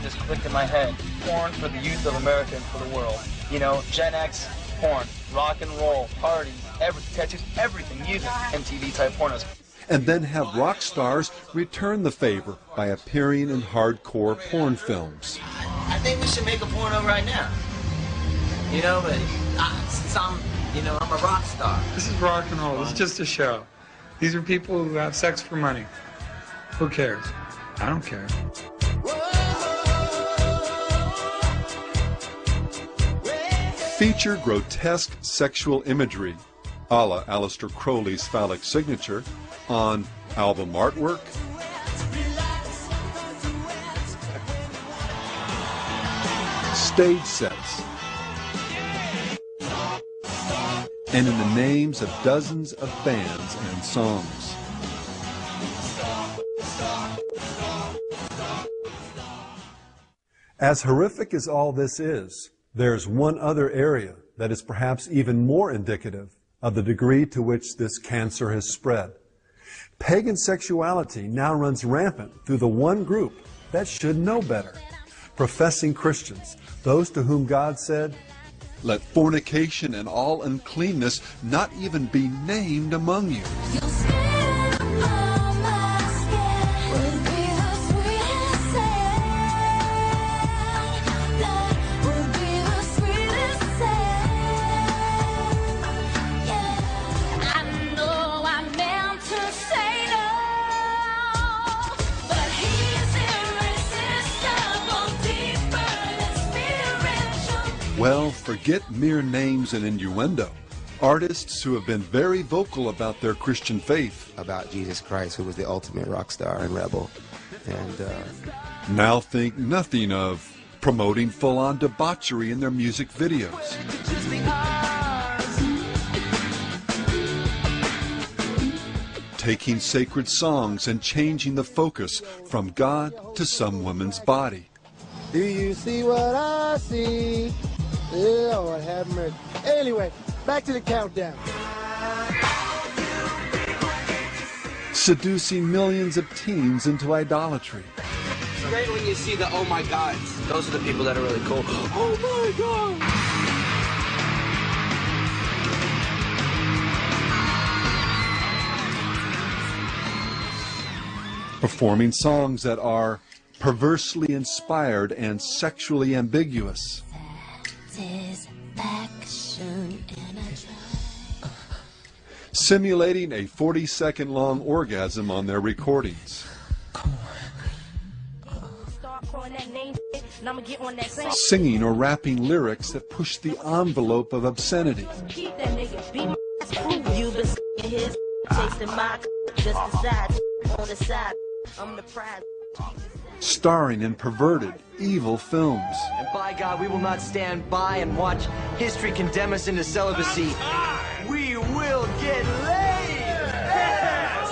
just clicked in my head. Porn for the youth of America and for the world. You know, Gen X, porn, rock and roll, parties, tattoos, everything, music, MTV type pornos. And then have rock stars return the favor by appearing in hardcore porn films. I think we should make a porno right now. You know, but since I'm a rock star. This is rock and roll. This is just a show. These are people who have sex for money. Who cares? I don't care. Feature grotesque sexual imagery, a la Aleister Crowley's phallic signature, on album artwork, stage sets, and in the names of dozens of bands and songs. As horrific as all this is, there's one other area that is perhaps even more indicative of the degree to which this cancer has spread. Pagan sexuality now runs rampant through the one group that should know better. Professing Christians, those to whom God said, "Let fornication and all uncleanness not even be named among you." Well, forget mere names and innuendo. Artists who have been very vocal about their Christian faith, about Jesus Christ, who was the ultimate rock star and rebel, and now think nothing of promoting full-on debauchery in their music videos. Taking sacred songs and changing the focus from God to some woman's body. Do you see what I see? Lord have mercy. Anyway, back to the countdown. Seducing millions of teens into idolatry. It's great when you see the oh my gods. Those are the people that are really cool. Oh my god! Performing songs that are perversely inspired and sexually ambiguous. Simulating a 40-second long orgasm on their recordings. Singing or rapping lyrics that push the envelope of obscenity. Starring in perverted, evil films. And by God, we will not stand by and watch history condemn us into celibacy. We will get laid! Yes!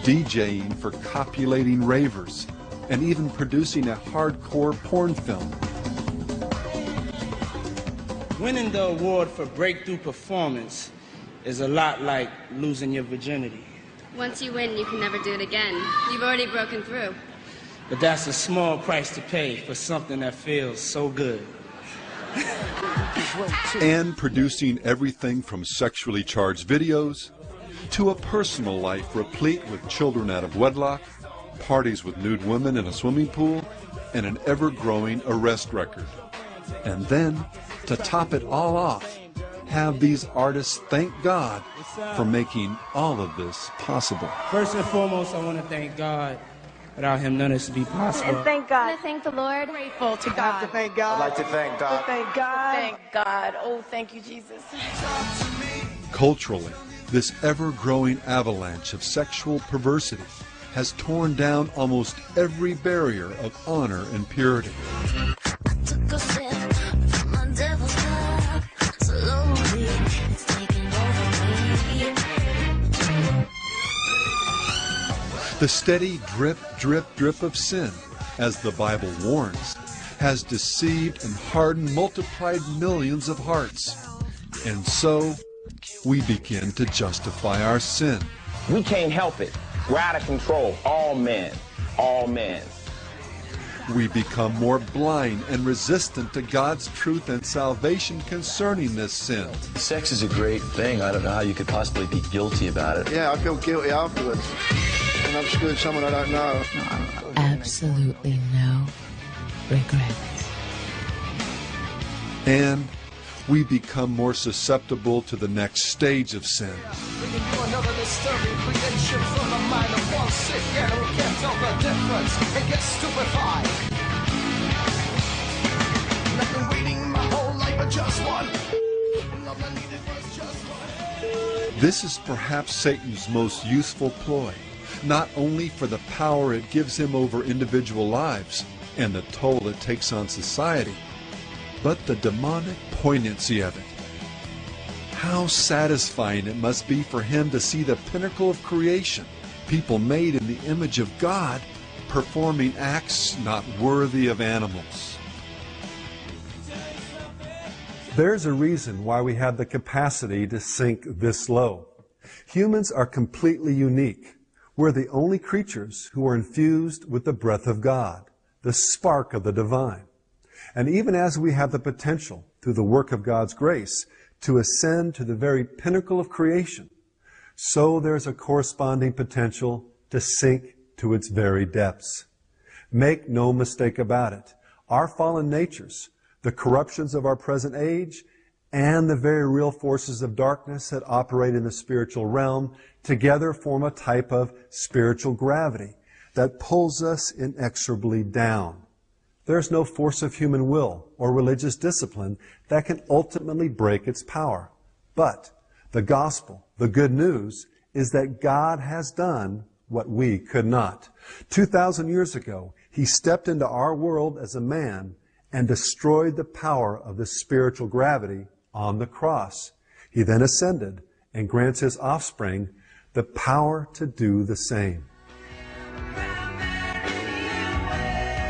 DJing for copulating ravers, and even producing a hardcore porn film. Winning the award for breakthrough performance is a lot like losing your virginity. Once you win, you can never do it again. You've already broken through. But that's a small price to pay for something that feels so good. And producing everything from sexually charged videos to a personal life replete with children out of wedlock, parties with nude women in a swimming pool, and an ever-growing arrest record. And then, to top it all off, have these artists thank God for making all of this possible. First and foremost, I want to thank God. Without him, none of this would be possible. And thank God. I thank the Lord. Grateful to God. To thank God. I'd like to thank God. Thank God. Thank God. Oh, thank you, Jesus. Culturally, this ever-growing avalanche of sexual perversity has torn down almost every barrier of honor and purity. The steady drip, drip, drip of sin, as the Bible warns, has deceived and hardened multiplied millions of hearts. And so, we begin to justify our sin. We can't help it. We're out of control. All men. all men. We become more blind and resistant to God's truth and salvation concerning this sin. Sex is a great thing. I don't know how you could possibly be guilty about it. Yeah, I feel guilty afterwards. And I've screwed someone I don't know. Absolutely no regrets. And we become more susceptible to the next stage of sin. Another disturbing creation from the mind of one sick and who can't tell the difference and gets stupefied. And I've been waiting my whole life for just one. Love I needed was just one. This is perhaps Satan's most useful ploy, not only for the power it gives him over individual lives and the toll it takes on society, but the demonic poignancy of it. How satisfying it must be for him to see the pinnacle of creation, people made in the image of God, performing acts not worthy of animals. There's a reason why we have the capacity to sink this low. Humans are completely unique. We're the only creatures who are infused with the breath of God, the spark of the divine. And even as we have the potential, through the work of God's grace, to ascend to the very pinnacle of creation, so there's a corresponding potential to sink to its very depths. Make no mistake about it. Our fallen natures, the corruptions of our present age, and the very real forces of darkness that operate in the spiritual realm together form a type of spiritual gravity that pulls us inexorably down. There's no force of human will or religious discipline that can ultimately break its power. But the gospel, the good news, is that God has done what we could not. 2,000 years ago, He stepped into our world as a man and destroyed the power of the spiritual gravity on the cross. He then ascended and grants His offspring the power to do the same.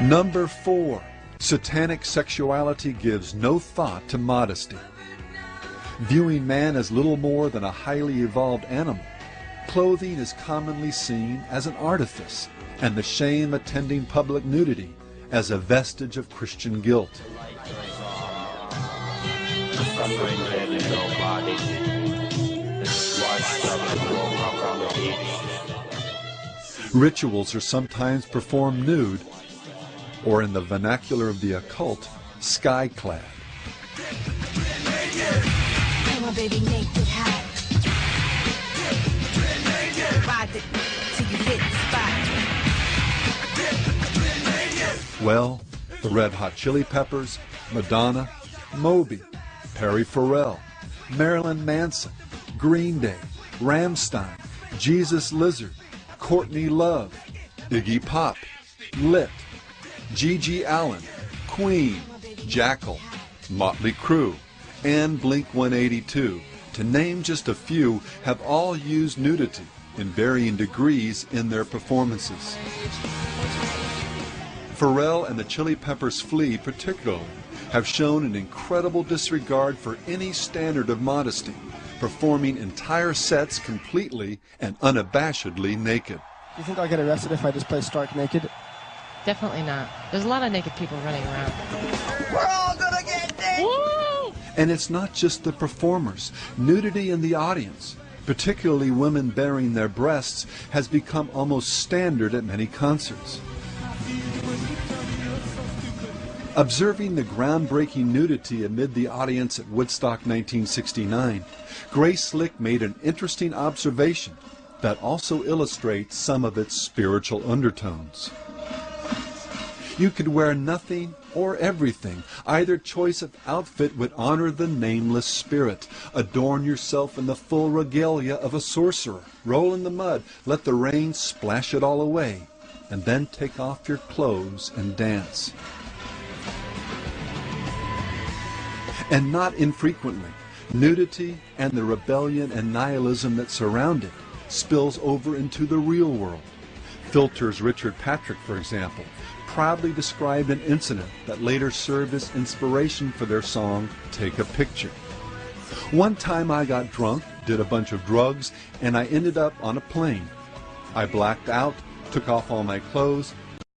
Number 4, satanic sexuality gives no thought to modesty. Viewing man as little more than a highly evolved animal, clothing is commonly seen as an artifice, and the shame attending public nudity as a vestige of Christian guilt. Rituals are sometimes performed nude, or in the vernacular of the occult, sky-clad. Well, the Red Hot Chili Peppers, Madonna, Moby, Perry Farrell, Marilyn Manson, Green Day, Rammstein, Jesus Lizard, Courtney Love, Iggy Pop, Lit, Gigi Allen, Queen, Jackal, Motley Crue, and Blink-182, to name just a few, have all used nudity in varying degrees in their performances. Pharrell and the Chili Peppers' Flea particularly have shown an incredible disregard for any standard of modesty, performing entire sets completely and unabashedly naked. Do you think I'll get arrested if I just play stark naked? Definitely not. There's a lot of naked people running around. We're all gonna get naked! Woo! And it's not just the performers. Nudity in the audience, particularly women baring their breasts, has become almost standard at many concerts. Observing the groundbreaking nudity amid the audience at Woodstock 1969, Grace Slick made an interesting observation that also illustrates some of its spiritual undertones. You could wear nothing or everything. Either choice of outfit would honor the nameless spirit. Adorn yourself in the full regalia of a sorcerer. Roll in the mud, let the rain splash it all away, and then take off your clothes and dance. And not infrequently, nudity and the rebellion and nihilism that surround it spills over into the real world. Filter's Richard Patrick, for example, proudly described an incident that later served as inspiration for their song, Take a Picture. One time I got drunk, did a bunch of drugs, and I ended up on a plane. I blacked out, took off all my clothes,